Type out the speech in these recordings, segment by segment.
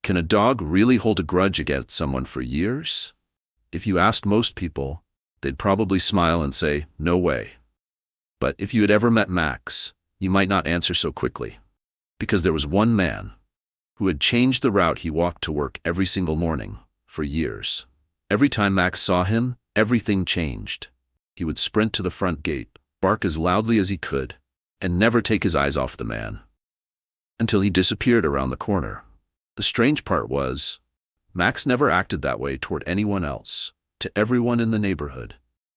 Can a dog really hold a grudge against someone for years? If you asked most people, they'd probably smile and say, no way. But if you had ever met Max, you might not answer so quickly. Because there was one man who had changed the route he walked to work every single morning for years. Every time Max saw him, everything changed. He would sprint to the front gate, bark as loudly as he could, and never take his eyes off the man. Until he disappeared around the corner. The strange part was, Max never acted that way toward anyone else. To everyone in the neighborhood,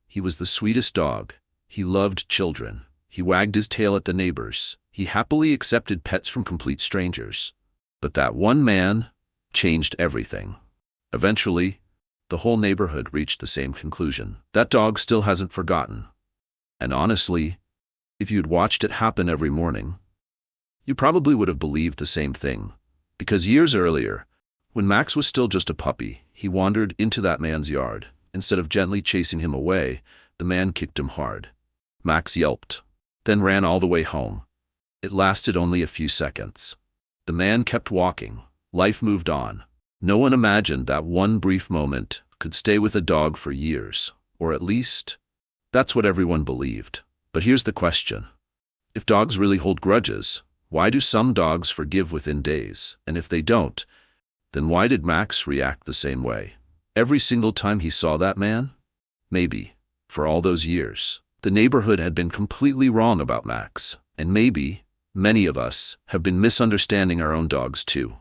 he was the sweetest dog. He loved children. He wagged his tail at the neighbors. He happily accepted pets from complete strangers. But that one man changed everything. Eventually, the whole neighborhood reached the same conclusion. That dog still hasn't forgotten. And honestly, if you'd watched it happen every morning, you probably would have believed the same thing. Because years earlier, when Max was still just a puppy, he wandered into that man's yard. Instead of gently chasing him away, the man kicked him hard. Max yelped, then ran all the way home. It lasted only a few seconds. The man kept walking. Life moved on. No one imagined that one brief moment could stay with a dog for years, or at least, that's what everyone believed. But here's the question. If dogs really hold grudges, why do some dogs forgive within days? And if they don't, then why did Max react the same way? Every single time he saw that man? Maybe, for all those years, the neighborhood had been completely wrong about Max. And maybe, many of us have been misunderstanding our own dogs too.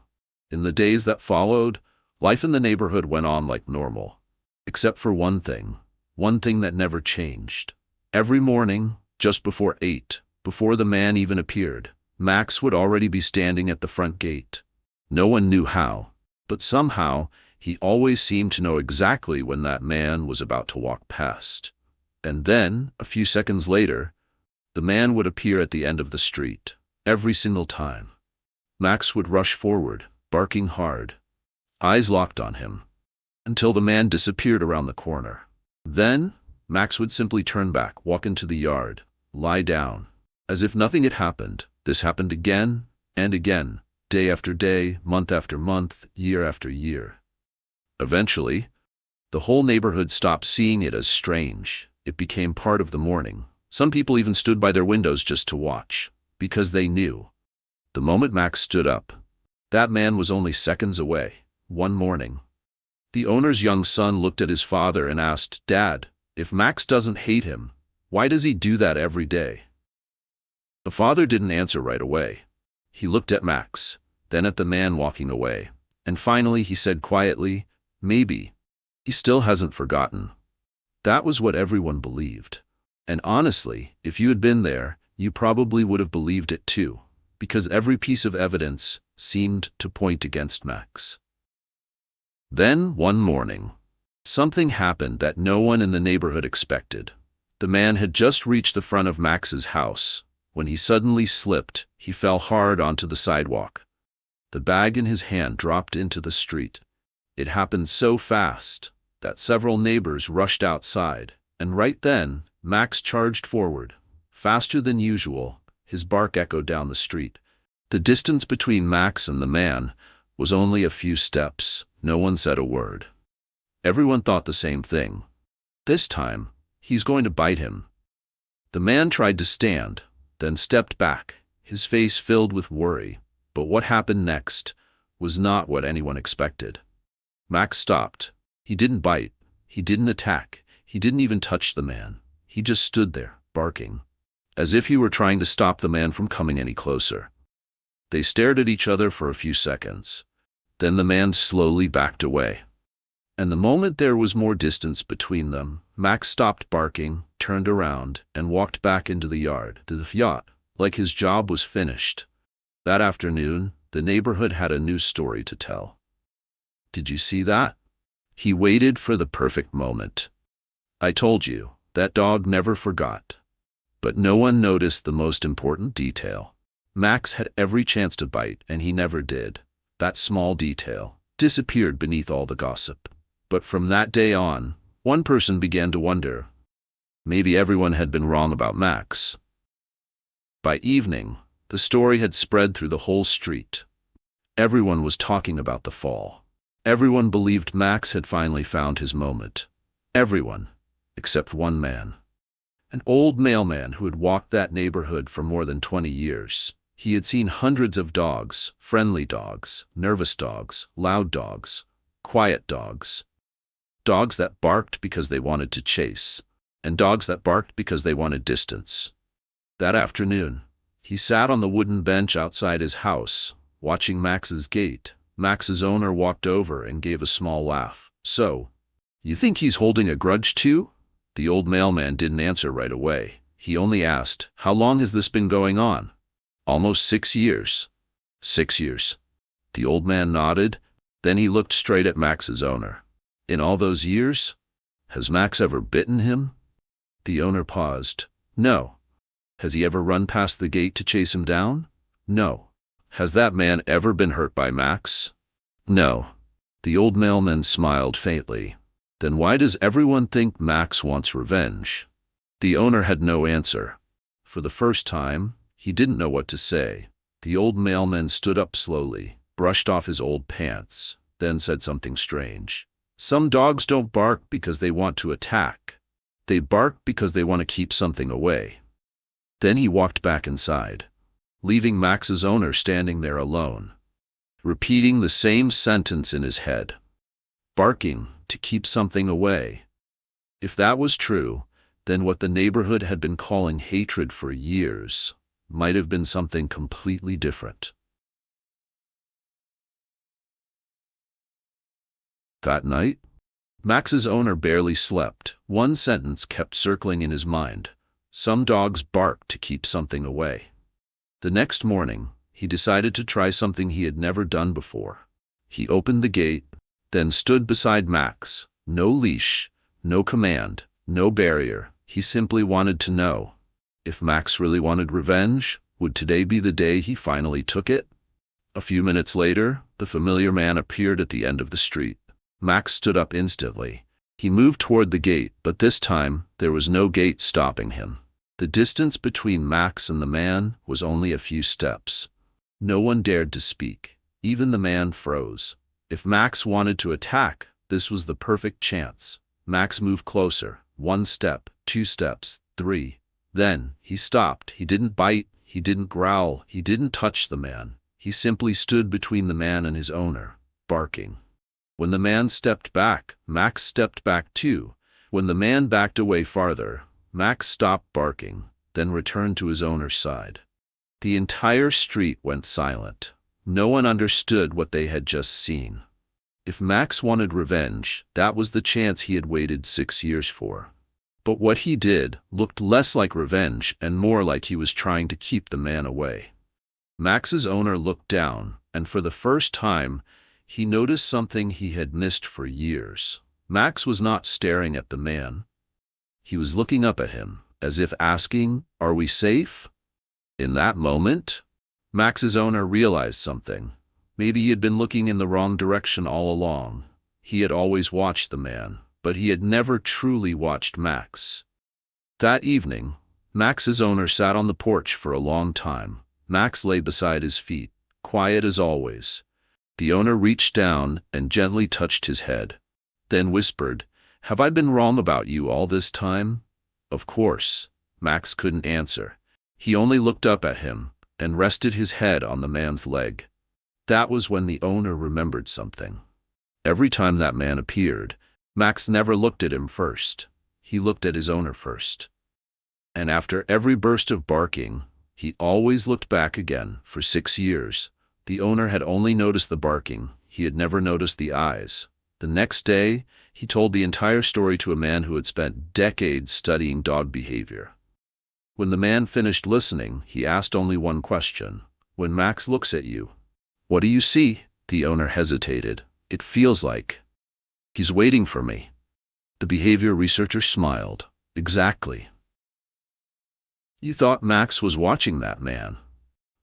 In the days that followed, life in the neighborhood went on like normal. Except for one thing that never changed. Every morning, just before 8, before the man even appeared, Max would already be standing at the front gate. No one knew how, but somehow he always seemed to know exactly when that man was about to walk past. And then, a few seconds later, the man would appear at the end of the street. Every single time. Max would rush forward, barking hard, eyes locked on him, until the man disappeared around the corner. Then, Max would simply turn back, walk into the yard, lie down, as if nothing had happened. This happened again and again, day after day, month after month, year after year. Eventually, the whole neighborhood stopped seeing it as strange. It became part of the morning. Some people even stood by their windows just to watch, because they knew. The moment Max stood up, that man was only seconds away. One morning, the owner's young son looked at his father and asked, "Dad, if Max doesn't hate him, why does he do that every day?" The father didn't answer right away. He looked at Max, then at the man walking away, and finally he said quietly, "Maybe he still hasn't forgotten." That was what everyone believed. And honestly, if you had been there, you probably would have believed it too, because every piece of evidence seemed to point against Max. Then, one morning, something happened that no one in the neighborhood expected. The man had just reached the front of Max's house. When he suddenly slipped, he fell hard onto the sidewalk. The bag in his hand dropped into the street. It happened so fast that several neighbors rushed outside, and right then, Max charged forward. Faster than usual, his bark echoed down the street. The distance between Max and the man was only a few steps. No one said a word. Everyone thought the same thing. This time, he's going to bite him. The man tried to stand, then stepped back, his face filled with worry. But what happened next was not what anyone expected. Max stopped. He didn't bite. He didn't attack. He didn't even touch the man. He just stood there, barking, as if he were trying to stop the man from coming any closer. They stared at each other for a few seconds. Then the man slowly backed away. And the moment there was more distance between them, Max stopped barking, turned around, and walked back into the yard, to the yacht, like his job was finished. That afternoon, the neighborhood had a new story to tell. Did you see that? He waited for the perfect moment. I told you, that dog never forgot. But no one noticed the most important detail. Max had every chance to bite, and he never did. That small detail disappeared beneath all the gossip. But from that day on, one person began to wonder. Maybe everyone had been wrong about Max. By evening, the story had spread through the whole street. Everyone was talking about the fall. Everyone believed Max had finally found his moment. Everyone, except one man. An old mailman who had walked that neighborhood for more than 20 years. He had seen hundreds of dogs, friendly dogs, nervous dogs, loud dogs, quiet dogs. Dogs that barked because they wanted to chase, and dogs that barked because they wanted distance. That afternoon, he sat on the wooden bench outside his house, watching Max's gate. Max's owner walked over and gave a small laugh. "So, you think he's holding a grudge too?" The old mailman didn't answer right away. He only asked, "How long has this been going on?" "Almost 6 years." 6 years. The old man nodded. Then he looked straight at Max's owner. "In all those years, has Max ever bitten him?" The owner paused. "No." "Has he ever run past the gate to chase him down?" "No." "Has that man ever been hurt by Max?" "No." The old mailman smiled faintly. "Then why does everyone think Max wants revenge?" The owner had no answer. For the first time, he didn't know what to say. The old mailman stood up slowly, brushed off his old pants, then said something strange. "Some dogs don't bark because they want to attack. They bark because they want to keep something away." Then he walked back inside, leaving Max's owner standing there alone, repeating the same sentence in his head. Barking to keep something away. If that was true, then what the neighborhood had been calling hatred for years might have been something completely different. That night, Max's owner barely slept. One sentence kept circling in his mind. Some dogs bark to keep something away. The next morning, he decided to try something he had never done before. He opened the gate, then stood beside Max. No leash, no command, no barrier. He simply wanted to know. If Max really wanted revenge, would today be the day he finally took it? A few minutes later, the familiar man appeared at the end of the street. Max stood up instantly. He moved toward the gate, but this time, there was no gate stopping him. The distance between Max and the man was only a few steps. No one dared to speak. Even the man froze. If Max wanted to attack, this was the perfect chance. Max moved closer. 1 step, 2 steps, 3. Then, he stopped. He didn't bite. He didn't growl. He didn't touch the man. He simply stood between the man and his owner, barking. When the man stepped back, Max stepped back too. When the man backed away farther, Max stopped barking, then returned to his owner's side. The entire street went silent. No one understood what they had just seen. If Max wanted revenge, that was the chance he had waited 6 years for. But what he did looked less like revenge and more like he was trying to keep the man away. Max's owner looked down, and for the first time, he noticed something he had missed for years. Max was not staring at the man. He was looking up at him, as if asking, "Are we safe?" In that moment, Max's owner realized something. Maybe he had been looking in the wrong direction all along. He had always watched the man, but he had never truly watched Max. That evening, Max's owner sat on the porch for a long time. Max lay beside his feet, quiet as always. The owner reached down and gently touched his head, then whispered, "Have I been wrong about you all this time?" Of course, Max couldn't answer. He only looked up at him and rested his head on the man's leg. That was when the owner remembered something. Every time that man appeared, Max never looked at him first. He looked at his owner first. And after every burst of barking, he always looked back again. For 6 years, the owner had only noticed the barking. He had never noticed the eyes. The next day, he told the entire story to a man who had spent decades studying dog behavior. When the man finished listening, he asked only one question. "When Max looks at you, what do you see?" The owner hesitated. "It feels like he's waiting for me." The behavior researcher smiled. "Exactly. You thought Max was watching that man,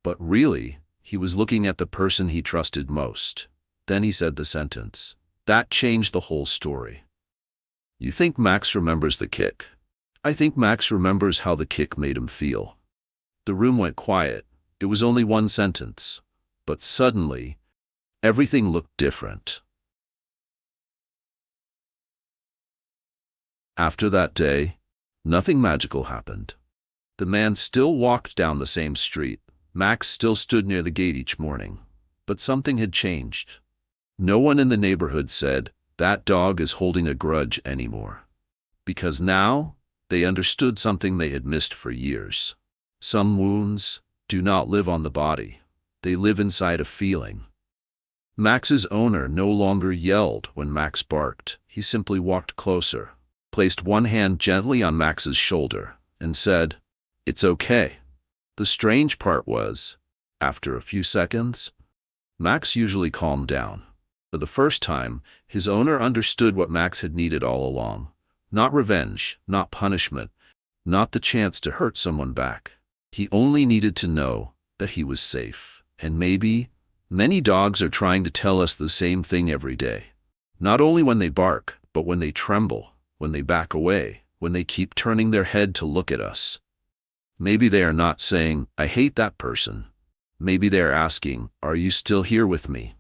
but really, he was looking at the person he trusted most." Then he said the sentence that changed the whole story. "You think Max remembers the kick? I think Max remembers how the kick made him feel." The room went quiet. It was only one sentence. But suddenly, Everything looked different. After that day, nothing magical happened. The man still walked down the same street. Max still stood near the gate each morning. But something had changed. No one in the neighborhood said, "That dog is holding a grudge," anymore. Because now, they understood something they had missed for years. Some wounds do not live on the body. They live inside a feeling. Max's owner no longer yelled when Max barked. He simply walked closer, placed one hand gently on Max's shoulder, and said, "It's okay." The strange part was, after a few seconds, Max usually calmed down. For the first time, his owner understood what Max had needed all along. Not revenge, not punishment, not the chance to hurt someone back. He only needed to know that he was safe. And maybe, many dogs are trying to tell us the same thing every day. Not only when they bark, but when they tremble, when they back away, when they keep turning their head to look at us. Maybe they are not saying, "I hate that person." Maybe they are asking, "Are you still here with me?"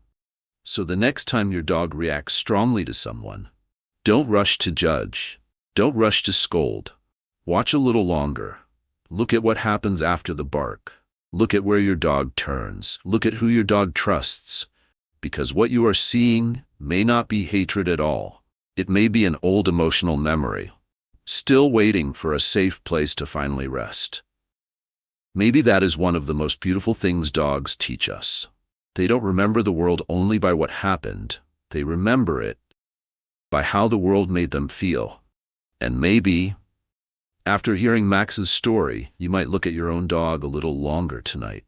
So the next time your dog reacts strongly to someone, don't rush to judge. Don't rush to scold. Watch a little longer. Look at what happens after the bark. Look at where your dog turns. Look at who your dog trusts. Because what you are seeing may not be hatred at all. It may be an old emotional memory, still waiting for a safe place to finally rest. Maybe that is one of the most beautiful things dogs teach us. They don't remember the world only by what happened. They remember it by how the world made them feel. And maybe, after hearing Max's story, you might look at your own dog a little longer tonight.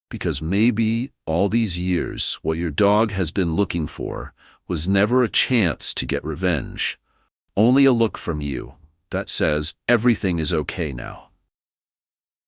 Because maybe all these years, what your dog has been looking for was never a chance to get revenge. Only a look from you that says, "Everything is okay now."